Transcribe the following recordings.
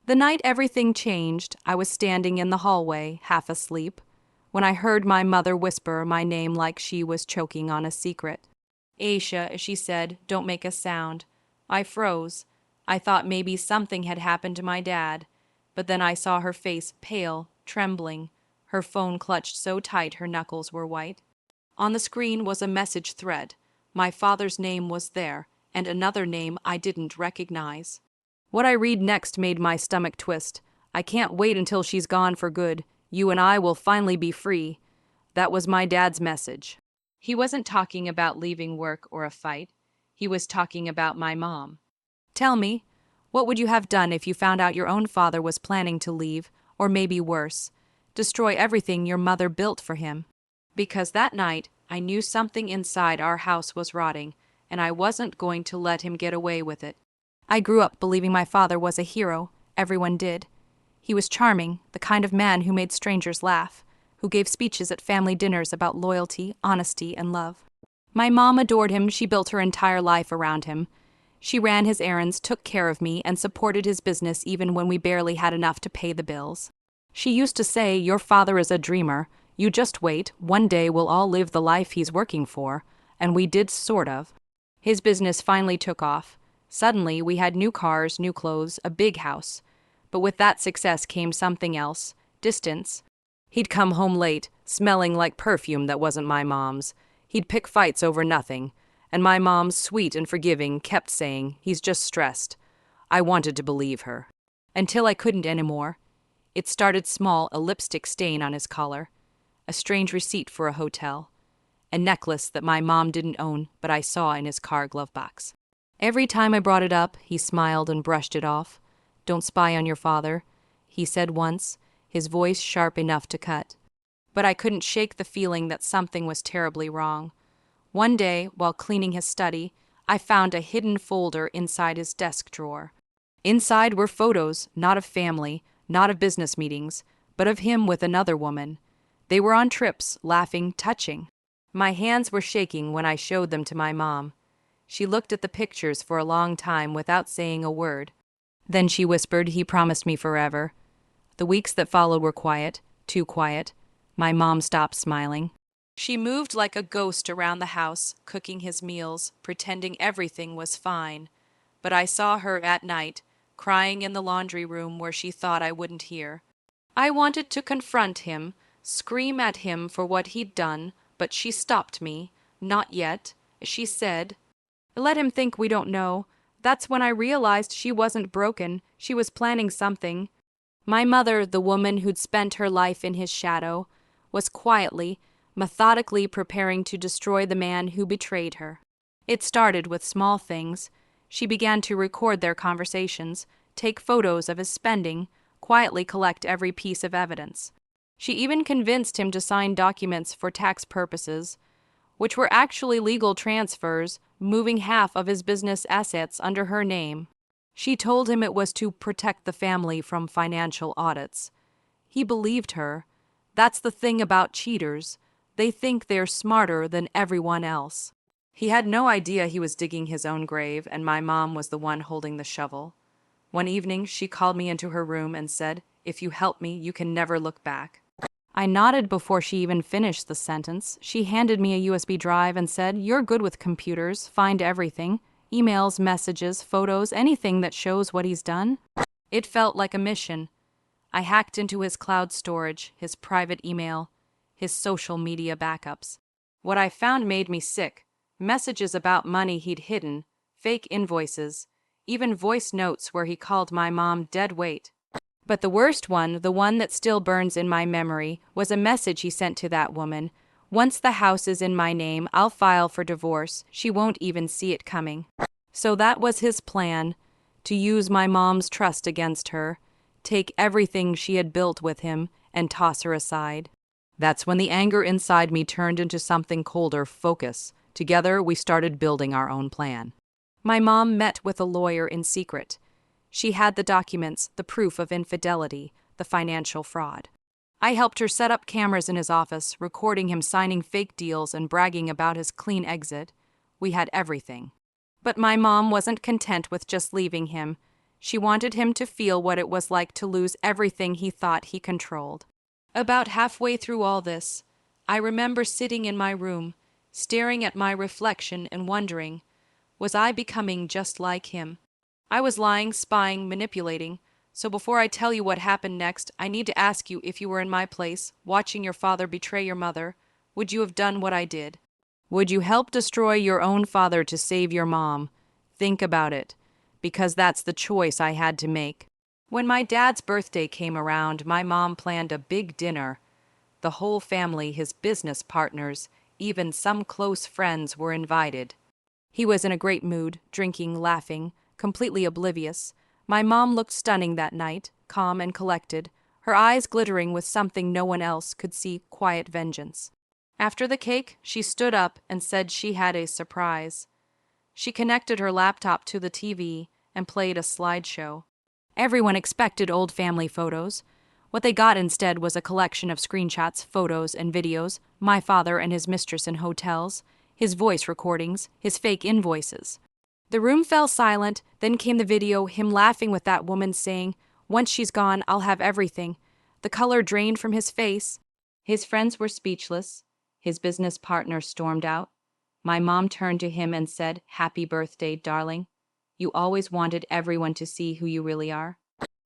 The night everything changed, I was standing in the hallway, half asleep, when I heard my mother whisper my name like she was choking on a secret. "Aisha," she said, "don't make a sound." I froze. I thought maybe something had happened to my dad, but then I saw her face pale, trembling, her phone clutched so tight her knuckles were white. On the screen was a message thread. My father's name was there, and another name I didn't recognize. What I read next made my stomach twist. "I can't wait until she's gone for good. You and I will finally be free." That was my dad's message. He wasn't talking about leaving work or a fight. He was talking about my mom. "Tell me, what would you have done if you found out your own father was planning to leave, or maybe worse, destroy everything your mother built for him?" Because that night, I knew something inside our house was rotting, and I wasn't going to let him get away with it. I grew up believing my father was a hero. Everyone did. He was charming, the kind of man who made strangers laugh, who gave speeches at family dinners about loyalty, honesty, and love. My mom adored him. She built her entire life around him. She ran his errands, took care of me, and supported his business even when we barely had enough to pay the bills. She used to say, "Your father is a dreamer. You just wait. One day we'll all live the life he's working for." And we did, sort of. His business finally took off. Suddenly, we had new cars, new clothes, a big house. But with that success came something else: distance. He'd come home late, smelling like perfume that wasn't my mom's. He'd pick fights over nothing. And my mom, sweet and forgiving, kept saying, "He's just stressed." I wanted to believe her. Until I couldn't anymore. It started small, a lipstick stain on his collar, a strange receipt for a hotel, a necklace that my mom didn't own, but I saw in his car glove box. Every time I brought it up, he smiled and brushed it off. "Don't spy on your father," he said once, his voice sharp enough to cut. But I couldn't shake the feeling that something was terribly wrong. One day, while cleaning his study, I found a hidden folder inside his desk drawer. Inside were photos, not of family, not of business meetings, but of him with another woman. They were on trips, laughing, touching. My hands were shaking when I showed them to my mom. She looked at the pictures for a long time without saying a word. Then she whispered, "He promised me forever." The weeks that followed were quiet, too quiet. My mom stopped smiling. She moved like a ghost around the house, cooking his meals, pretending everything was fine. But I saw her at night, crying in the laundry room where she thought I wouldn't hear. I wanted to confront him, scream at him for what he'd done, but she stopped me. "Not yet," she said. "Let him think we don't know." That's when I realized she wasn't broken. She was planning something. My mother, the woman who'd spent her life in his shadow, was quietly, methodically preparing to destroy the man who betrayed her. It started with small things. She began to record their conversations, take photos of his spending, quietly collect every piece of evidence. She even convinced him to sign documents for tax purposes, which were actually legal transfers, moving half of his business assets under her name. She told him it was to protect the family from financial audits. He believed her. That's the thing about cheaters. They think they're smarter than everyone else. He had no idea he was digging his own grave, and my mom was the one holding the shovel. One evening, she called me into her room and said, "If you help me, you can never look back." I nodded before she even finished the sentence. She handed me a USB drive and said, "You're good with computers. Find everything. Emails, messages, photos, anything that shows what he's done." It felt like a mission. I hacked into his cloud storage, his private email, his social media backups. What I found made me sick. Messages about money he'd hidden, fake invoices, even voice notes where he called my mom dead weight. But the worst one, the one that still burns in my memory, was a message he sent to that woman. "Once the house is in my name, I'll file for divorce. She won't even see it coming." So that was his plan, to use my mom's trust against her, take everything she had built with him, and toss her aside. That's when the anger inside me turned into something colder: focus. Together, we started building our own plan. My mom met with a lawyer in secret. She had the documents, the proof of infidelity, the financial fraud. I helped her set up cameras in his office, recording him signing fake deals and bragging about his clean exit. We had everything. But my mom wasn't content with just leaving him. She wanted him to feel what it was like to lose everything he thought he controlled. About halfway through all this, I remember sitting in my room, staring at my reflection and wondering, was I becoming just like him? I was lying, spying, manipulating. So before I tell you what happened next, I need to ask you, if you were in my place, watching your father betray your mother, would you have done what I did? Would you help destroy your own father to save your mom? Think about it, because that's the choice I had to make. When my dad's birthday came around, my mom planned a big dinner. The whole family, his business partners, even some close friends were invited. He was in a great mood, drinking, laughing, completely oblivious. My mom looked stunning that night, calm and collected, her eyes glittering with something no one else could see, quiet vengeance. After the cake, she stood up and said she had a surprise. She connected her laptop to the TV and played a slideshow. Everyone expected old family photos. What they got instead was a collection of screenshots, photos, and videos, my father and his mistress in hotels, his voice recordings, his fake invoices. The room fell silent, then came the video, him laughing with that woman saying, "Once she's gone, I'll have everything." The color drained from his face. His friends were speechless. His business partner stormed out. My mom turned to him and said, "Happy birthday, darling. You always wanted everyone to see who you really are."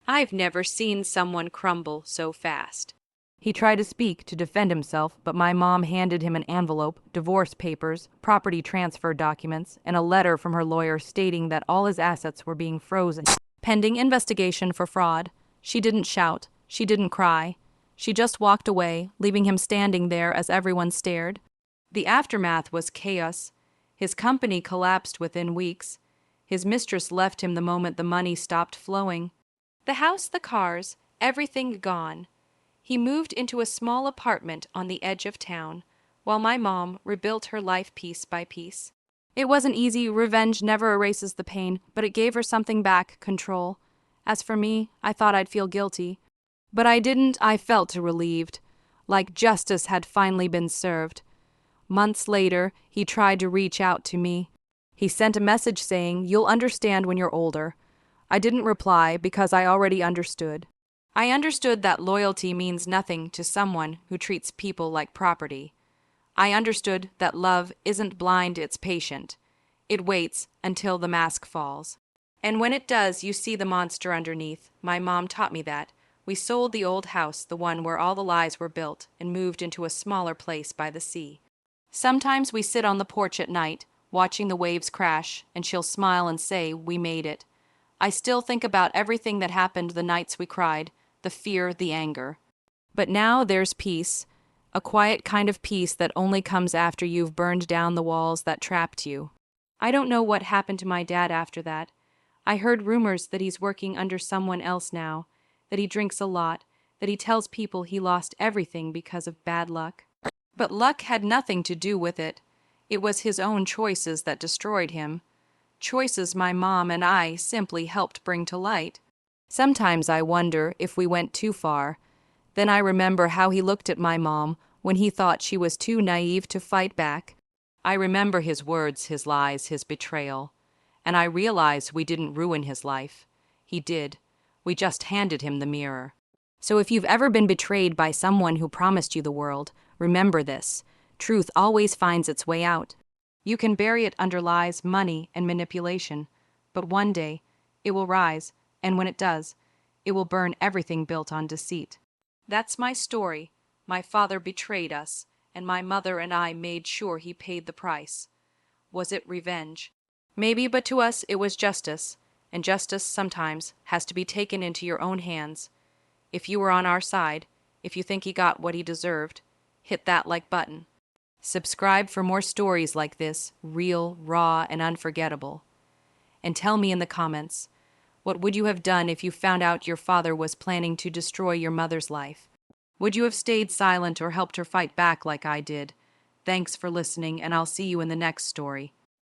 I've never seen someone crumble so fast. He tried to speak to defend himself, but my mom handed him an envelope, divorce papers, property transfer documents, and a letter from her lawyer stating that all his assets were being frozen, pending investigation for fraud. She didn't shout. She didn't cry. She just walked away, leaving him standing there as everyone stared. The aftermath was chaos. His company collapsed within weeks. His mistress left him the moment the money stopped flowing. The house, the cars, everything gone. He moved into a small apartment on the edge of town, while my mom rebuilt her life piece by piece. It wasn't easy. Revenge never erases the pain, but it gave her something back, control. As for me, I thought I'd feel guilty. But I didn't. I felt relieved, like justice had finally been served. Months later, he tried to reach out to me. He sent a message saying, "You'll understand when you're older." I didn't reply because I already understood. I understood that loyalty means nothing to someone who treats people like property. I understood that love isn't blind, it's patient. It waits until the mask falls. And when it does, you see the monster underneath. My mom taught me that. We sold the old house, the one where all the lies were built, and moved into a smaller place by the sea. Sometimes we sit on the porch at night, watching the waves crash, and she'll smile and say, "We made it." I still think about everything that happened the nights we cried, the fear, the anger. But now there's peace, a quiet kind of peace that only comes after you've burned down the walls that trapped you. I don't know what happened to my dad after that. I heard rumors that he's working under someone else now, that he drinks a lot, that he tells people he lost everything because of bad luck. But luck had nothing to do with it. It was his own choices that destroyed him. Choices my mom and I simply helped bring to light. Sometimes I wonder if we went too far. Then I remember how he looked at my mom when he thought she was too naive to fight back. I remember his words, his lies, his betrayal. And I realize we didn't ruin his life. He did. We just handed him the mirror. So if you've ever been betrayed by someone who promised you the world, remember this. Truth always finds its way out. You can bury it under lies, money, and manipulation. But one day, it will rise, and when it does, it will burn everything built on deceit. That's my story. My father betrayed us, and my mother and I made sure he paid the price. Was it revenge? Maybe, but to us it was justice, and justice sometimes has to be taken into your own hands. If you were on our side, if you think he got what he deserved, hit that like button. Subscribe for more stories like this, real, raw, and unforgettable. And tell me in the comments, what would you have done if you found out your father was planning to destroy your mother's life? Would you have stayed silent or helped her fight back like I did? Thanks for listening, and I'll see you in the next story.